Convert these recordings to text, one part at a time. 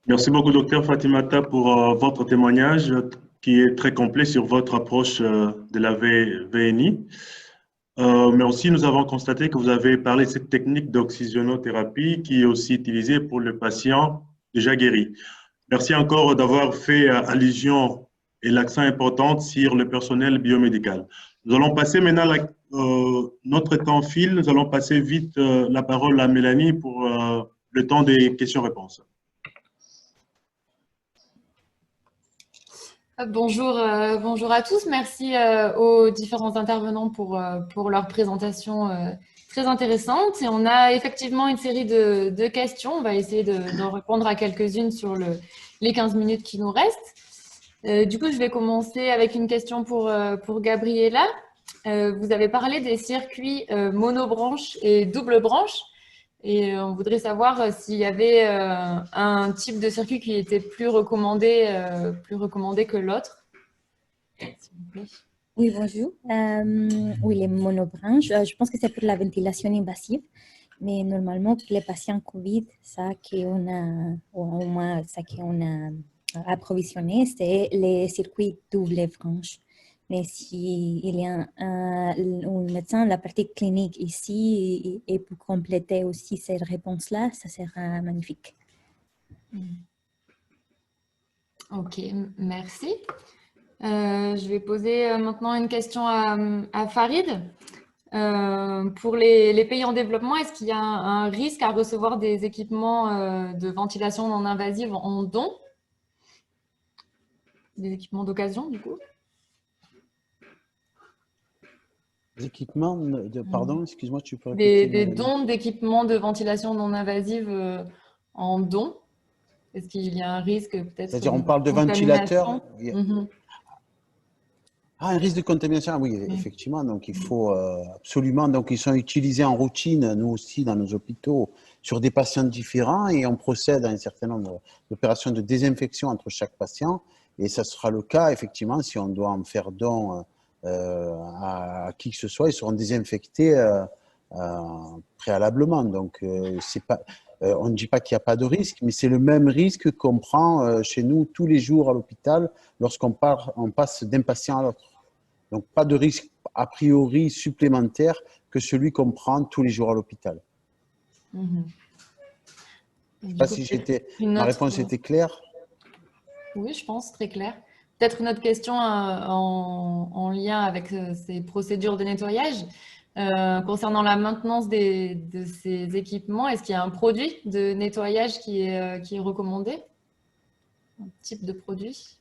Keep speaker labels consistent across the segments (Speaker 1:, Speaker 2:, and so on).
Speaker 1: Merci beaucoup, docteur Fatimata, pour votre témoignage qui est très complet sur votre approche de la VNI. Mais aussi, nous avons constaté que vous avez parlé de cette technique d'oxygénothérapie qui est aussi utilisée pour le patient déjà guéri. Merci encore d'avoir fait allusion et l'accent important sur le personnel biomédical. Nous allons passer maintenant, notre temps file, nous allons passer vite la parole à Mélanie pour le temps des questions-réponses.
Speaker 2: Bonjour à tous. Merci aux différents intervenants pour leur présentation très intéressante. Et on a effectivement une série de questions. On va essayer d'en répondre à quelques-unes sur les 15 minutes qui nous restent. Du coup, je vais commencer avec une question pour Gabriella. Vous avez parlé des circuits monobranches et double branche. Et on voudrait savoir s'il y avait un type de circuit qui était plus recommandé que l'autre.
Speaker 3: Oui, bonjour. Oui, les monobranches, je pense que c'est pour la ventilation invasive, mais normalement pour les patients COVID, ça qu'on a, ou au moins ça qu'on a approvisionné, c'est les circuits double branche. Mais s'il y a un médecin, la partie clinique ici, et pour compléter aussi cette réponse-là, ça sera magnifique.
Speaker 2: Ok, merci. Je vais poser maintenant une question à Farid. Pour les pays en développement, est-ce qu'il y a un risque à recevoir des équipements de ventilation non invasive en don? Des équipements d'occasion, du coup?
Speaker 4: Des équipements pardon, excuse-moi, tu peux répéter?
Speaker 2: Des dons d'équipements de ventilation non invasive en don. Est-ce qu'il y a un risque peut-être?
Speaker 4: C'est-à-dire, on parle de ventilateurs. Ah, un risque de contamination, oui, effectivement. Donc, il faut absolument. Donc, ils sont utilisés en routine, nous aussi, dans nos hôpitaux, sur des patients différents, et on procède à un certain nombre d'opérations de désinfection entre chaque patient. Et ça sera le cas, effectivement, si on doit en faire don à qui que ce soit, ils seront désinfectés préalablement. Donc, c'est pas. On ne dit pas qu'il n'y a pas de risque, mais c'est le même risque qu'on prend chez nous tous les jours à l'hôpital lorsqu'on passe d'un patient à l'autre. Donc, pas de risque a priori supplémentaire que celui qu'on prend tous les jours à l'hôpital. Je ne sais pas si ma réponse était claire.
Speaker 2: Oui, je pense, très clair. Peut-être une autre question en lien avec ces procédures de nettoyage. Concernant la maintenance de ces équipements, est-ce qu'il y a un produit de nettoyage qui est recommandé? Un type de produit?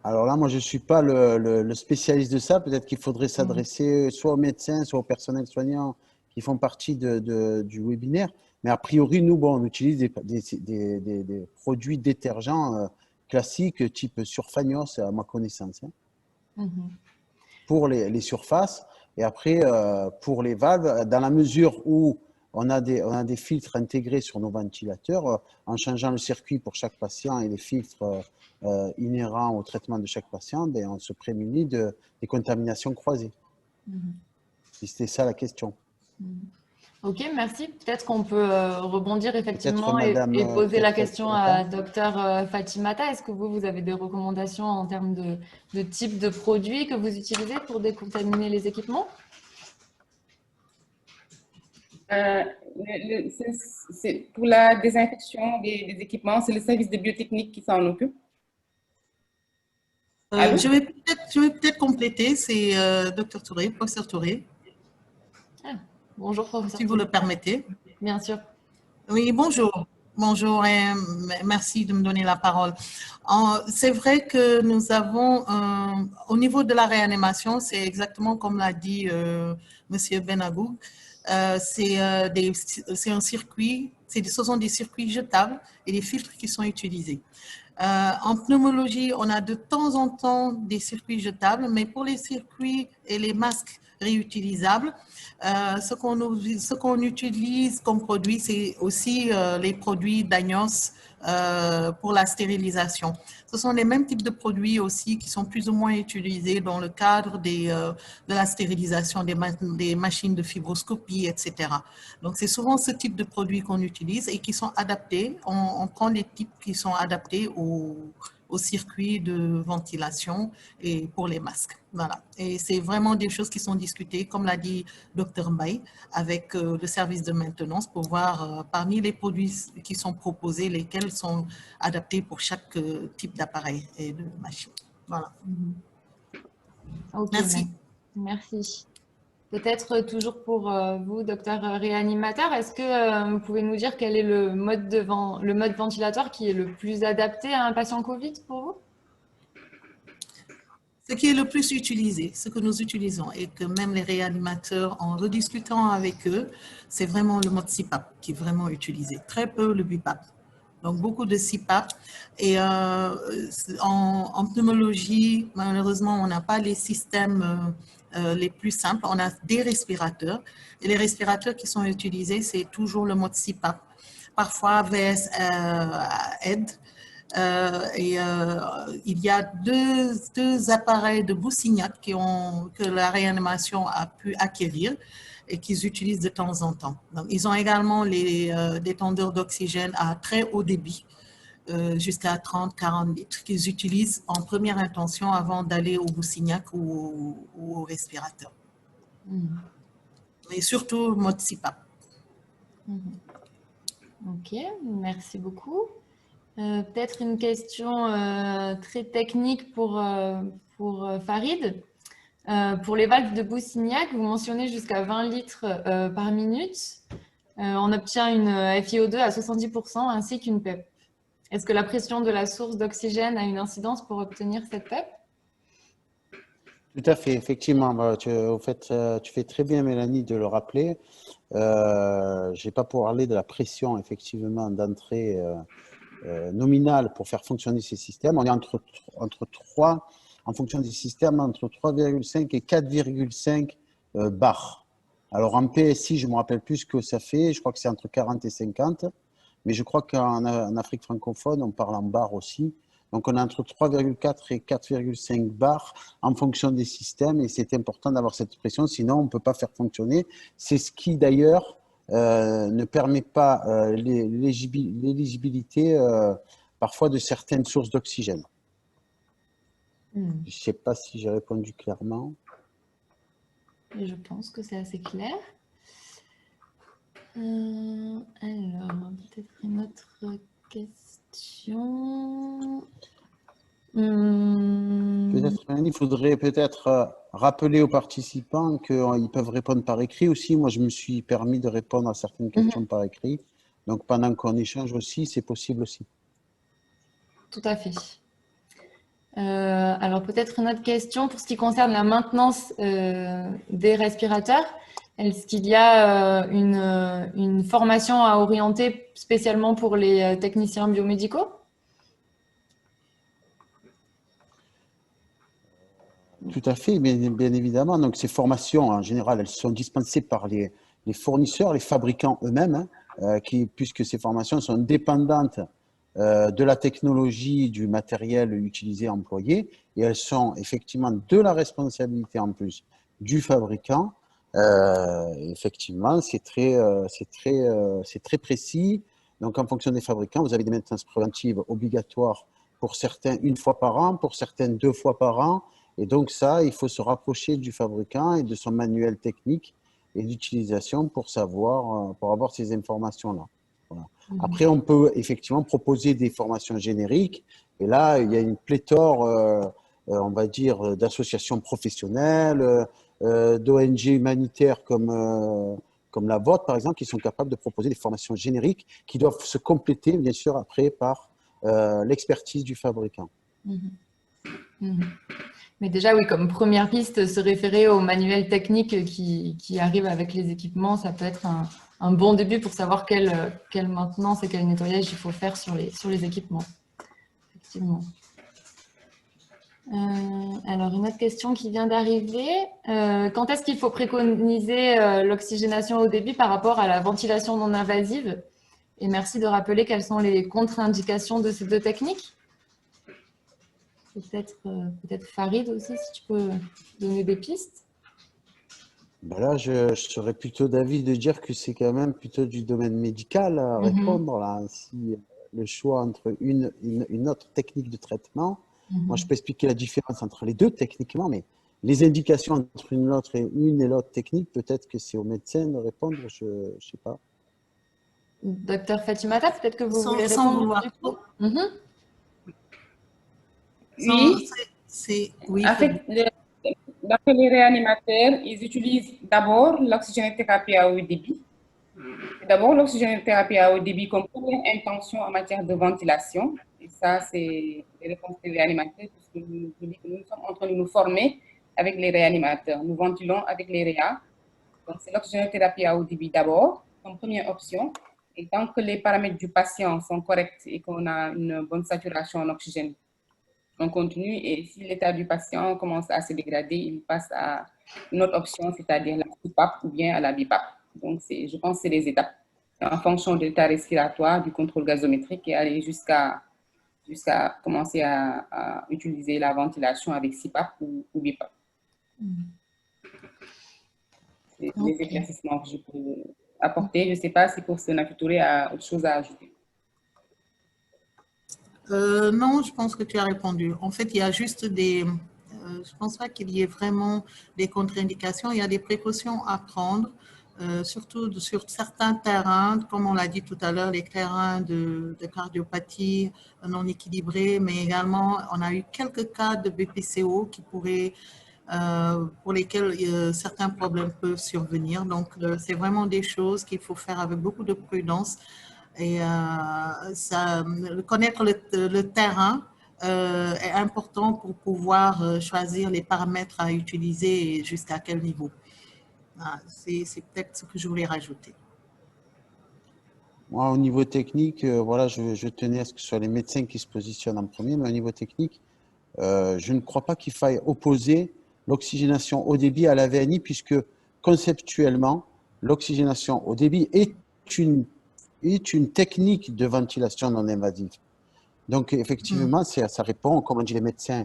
Speaker 4: Alors là, moi, je ne suis pas le spécialiste de ça. Peut-être qu'il faudrait s'adresser soit aux médecins, soit au personnel soignant qui font partie du webinaire. Mais a priori, nous, on utilise des produits détergents classiques type Surfagnos, à ma connaissance. Pour les surfaces, et après pour les valves, dans la mesure où on a des filtres intégrés sur nos ventilateurs, en changeant le circuit pour chaque patient et les filtres inhérents au traitement de chaque patient, on se prémunit des contaminations croisées. Si c'était ça la question.
Speaker 2: Ok, merci. Peut-être qu'on peut rebondir effectivement et poser la question à Dr Fatimata. Est-ce que vous avez des recommandations en termes de type de produit que vous utilisez pour décontaminer les équipements?
Speaker 5: Pour la désinfection des équipements, c'est le service de biotechnique qui s'en occupe.
Speaker 6: Je vais peut-être compléter, c'est Dr Touré, professeur Touré.
Speaker 2: Bonjour, professeur.
Speaker 6: Si vous le permettez.
Speaker 2: Bien sûr.
Speaker 6: Oui, bonjour. Bonjour et merci de me donner la parole. C'est vrai que nous avons, au niveau de la réanimation, c'est exactement comme l'a dit Monsieur Benabou, c'est un circuit, ce sont des circuits jetables et des filtres qui sont utilisés. En pneumologie, on a de temps en temps des circuits jetables, mais pour les circuits et les masques réutilisables. Ce qu'on utilise comme produit, c'est aussi les produits d'Agnos pour la stérilisation. Ce sont les mêmes types de produits aussi qui sont plus ou moins utilisés dans le cadre de la stérilisation des machines de fibroscopie, etc. Donc, c'est souvent ce type de produits qu'on utilise et qui sont adaptés. On prend les types qui sont adaptés au circuit de ventilation et pour les masques. Voilà. Et c'est vraiment des choses qui sont discutées, comme l'a dit Dr Mbaye, avec le service de maintenance pour voir parmi les produits qui sont proposés, lesquels sont adaptés pour chaque type d'appareil et de machine. Voilà.
Speaker 2: Ok,
Speaker 6: Merci.
Speaker 2: Merci. Peut-être toujours pour vous, docteur réanimateur, est-ce que vous pouvez nous dire quel est le mode ventilatoire qui est le plus adapté à un patient Covid pour vous?
Speaker 6: Ce qui est le plus utilisé, ce que nous utilisons et que même les réanimateurs, en rediscutant avec eux, c'est vraiment le mode CPAP qui est vraiment utilisé. Très peu le BiPAP. Donc, beaucoup de CPAP. Et en pneumologie, malheureusement, on n'a pas les systèmes les plus simples. On a des respirateurs. Et les respirateurs qui sont utilisés, c'est toujours le mode CPAP. Parfois, VS aide. Il y a deux appareils de Boussignac que la réanimation a pu acquérir et qu'ils utilisent de temps en temps. Donc, ils ont également les détendeurs d'oxygène à très haut débit, jusqu'à 30-40 litres, qu'ils utilisent en première intention avant d'aller au Boussignac ou au respirateur. Mais surtout, mode CPAP.
Speaker 2: Ok, merci beaucoup. Peut-être une question très technique pour Farid. Pour les valves de Boussignac, vous mentionnez jusqu'à 20 litres par minute. On obtient une FiO2 à 70% ainsi qu'une PEP. Est-ce que la pression de la source d'oxygène a une incidence pour obtenir cette PEP?
Speaker 4: Tout à fait, effectivement. Tu fais très bien, Mélanie, de le rappeler. Je n'ai pas parlé de la pression, effectivement, d'entrée nominale pour faire fonctionner ces systèmes. On est entre 3, en fonction des systèmes, entre 3,5 et 4,5 bars. Alors en PSI, je ne me rappelle plus ce que ça fait, je crois que c'est entre 40 et 50, mais je crois qu'en Afrique francophone, on parle en bars aussi. Donc on est entre 3,4 et 4,5 bars en fonction des systèmes et c'est important d'avoir cette pression, sinon on ne peut pas faire fonctionner. C'est ce qui d'ailleurs ne permet pas l'éligibilité parfois de certaines sources d'oxygène. Je ne sais pas si j'ai répondu clairement.
Speaker 2: Et je pense que c'est assez clair. Alors, peut-être une autre question.
Speaker 4: Peut-être, il faudrait peut-être rappeler aux participants qu'ils peuvent répondre par écrit aussi. Moi, je me suis permis de répondre à certaines questions par écrit. Donc, pendant qu'on échange aussi, c'est possible aussi.
Speaker 2: Tout à fait. Alors, peut-être une autre question pour ce qui concerne la maintenance des respirateurs. Est-ce qu'il y a une formation à orienter spécialement pour les techniciens biomédicaux?
Speaker 4: Tout à fait, bien évidemment. Donc, ces formations, en général, elles sont dispensées par les fournisseurs, les fabricants eux-mêmes, puisque ces formations sont dépendantes de la technologie, du matériel utilisé, employé, et elles sont effectivement de la responsabilité en plus du fabricant. Effectivement, c'est très précis. Donc, en fonction des fabricants, vous avez des maintenances préventives obligatoires pour certains 1 fois par an, pour certains 2 fois par an. Et donc ça, il faut se rapprocher du fabricant et de son manuel technique et d'utilisation pour savoir, pour avoir ces informations-là. Voilà. Après, on peut effectivement proposer des formations génériques. Et là, il y a une pléthore, on va dire, d'associations professionnelles, d'ONG humanitaires comme la vôtre, par exemple, qui sont capables de proposer des formations génériques qui doivent se compléter, bien sûr, après par l'expertise du fabricant.
Speaker 2: Mais déjà, oui, comme première piste, se référer au manuel technique qui arrive avec les équipements, ça peut être un bon début pour savoir quelle maintenance et quel nettoyage il faut faire sur les équipements. Effectivement. Alors, une autre question qui vient d'arriver. Quand est-ce qu'il faut préconiser l'oxygénation au débit par rapport à la ventilation non invasive? Et merci de rappeler quelles sont les contre-indications de ces deux techniques. Peut-être Farid aussi, si tu peux donner des pistes.
Speaker 4: Ben là, je serais plutôt d'avis de dire que c'est quand même plutôt du domaine médical à répondre. Là. Si le choix entre une autre technique de traitement, moi je peux expliquer la différence entre les deux techniquement, mais les indications entre une et l'autre technique, peut-être que c'est au médecin de répondre, je ne sais pas.
Speaker 2: Docteur Fatimata, peut-être que vous voulez
Speaker 6: Sans
Speaker 2: répondre
Speaker 6: vouloir
Speaker 2: du
Speaker 6: trop.
Speaker 2: coup.
Speaker 5: Oui,
Speaker 6: Oui,
Speaker 5: en fait, d'après les réanimateurs, ils utilisent d'abord l'oxygénothérapie à haut débit. D'abord, l'oxygénothérapie à haut débit comme première intention en matière de ventilation. Et ça, c'est les réponses des réanimateurs, puisque nous sommes en train de nous former avec les réanimateurs. Nous ventilons avec les réa. Donc, c'est l'oxygénothérapie à haut débit d'abord, comme première option. Et tant que les paramètres du patient sont corrects et qu'on a une bonne saturation en oxygène, on continue. Et si l'état du patient commence à se dégrader, il passe à une autre option, c'est-à-dire la CPAP ou bien à la BIPAP. Donc, je pense que c'est les étapes en fonction de l'état respiratoire, du contrôle gazométrique et aller jusqu'à commencer à utiliser la ventilation avec CPAP ou BIPAP. C'est les éclaircissements que je peux apporter. Je ne sais pas si pour Sénateur Touré a autre chose à ajouter.
Speaker 6: Non, je pense que tu as répondu. En fait, il y a juste des... je ne pense pas qu'il y ait vraiment des contre-indications. Il y a des précautions à prendre, surtout sur certains terrains, comme on l'a dit tout à l'heure, les terrains de cardiopathie non équilibrés, mais également, on a eu quelques cas de BPCO qui pourraient... pour lesquels certains problèmes peuvent survenir. Donc, c'est vraiment des choses qu'il faut faire avec beaucoup de prudence. Et connaître le terrain est important pour pouvoir choisir les paramètres à utiliser et jusqu'à quel niveau. C'est peut-être ce que je voulais rajouter.
Speaker 4: Moi, au niveau technique, voilà, je tenais à ce que ce soit les médecins qui se positionnent en premier, mais au niveau technique, je ne crois pas qu'il faille opposer l'oxygénation au débit à la VNI, puisque conceptuellement, l'oxygénation au débit est une technique de ventilation non invasive. Donc, effectivement, ça répond, comme on dit les médecins,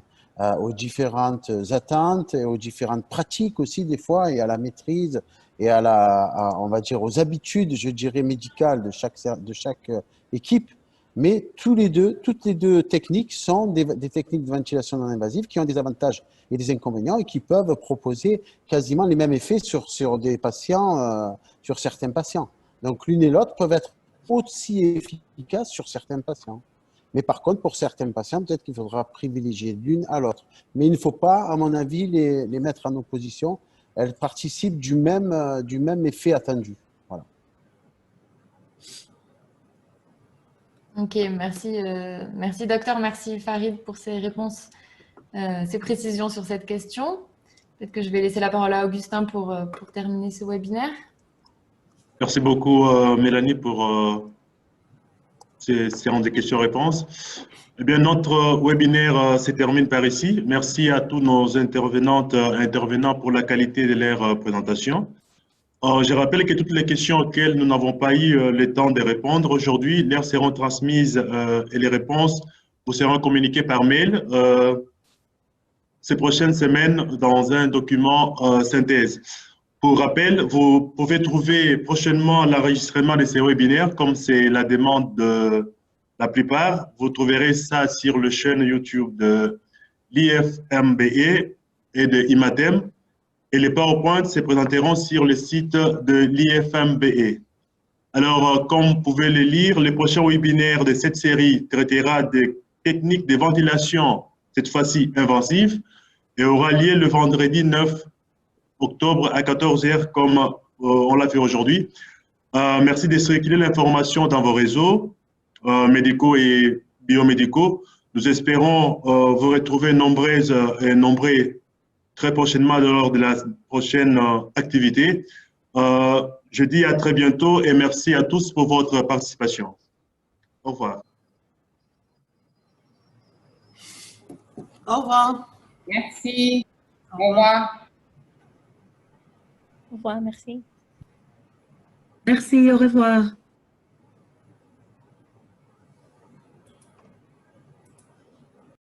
Speaker 4: aux différentes attentes et aux différentes pratiques aussi, des fois, et à la maîtrise et on va dire, aux habitudes, je dirais, médicales de chaque équipe. Mais toutes les deux techniques sont des techniques de ventilation non invasive qui ont des avantages et des inconvénients et qui peuvent proposer quasiment les mêmes effets sur des patients, sur certains patients. Donc, l'une et l'autre peuvent être aussi efficaces sur certains patients. Mais par contre, pour certains patients, peut-être qu'il faudra privilégier l'une à l'autre. Mais il ne faut pas, à mon avis, les mettre en opposition. Elles participent du même effet attendu. Voilà.
Speaker 2: Ok, merci docteur, merci Farid pour ces réponses, ces précisions sur cette question. Peut-être que je vais laisser la parole à Augustin pour terminer ce webinaire.
Speaker 1: Merci beaucoup Mélanie pour ces séances de questions-réponses. Eh bien, notre webinaire se termine par ici. Merci à tous nos intervenantes et intervenants pour la qualité de leur présentation. Je rappelle que toutes les questions auxquelles nous n'avons pas eu le temps de répondre aujourd'hui, leur seront transmises et les réponses vous seront communiquées par mail ces prochaines semaines dans un document synthèse. Pour rappel, vous pouvez trouver prochainement l'enregistrement de ces webinaires, comme c'est la demande de la plupart. Vous trouverez ça sur la chaîne YouTube de l'IFMBE et de IMATEM. Et les PowerPoints se présenteront sur le site de l'IFMBE. Alors, comme vous pouvez le lire, le prochain webinaire de cette série traitera des techniques de ventilation, cette fois-ci invasive, et aura lieu le vendredi 9 octobre à 14 h, comme on l'a fait aujourd'hui. Merci de circuler l'information dans vos réseaux médicaux et biomédicaux. Nous espérons vous retrouver nombreuses et nombreux très prochainement lors de la prochaine activité. Je dis à très bientôt et merci à tous pour votre participation. Au revoir.
Speaker 6: Au revoir.
Speaker 5: Merci. Au revoir.
Speaker 3: Au revoir, merci.
Speaker 7: Merci, au revoir.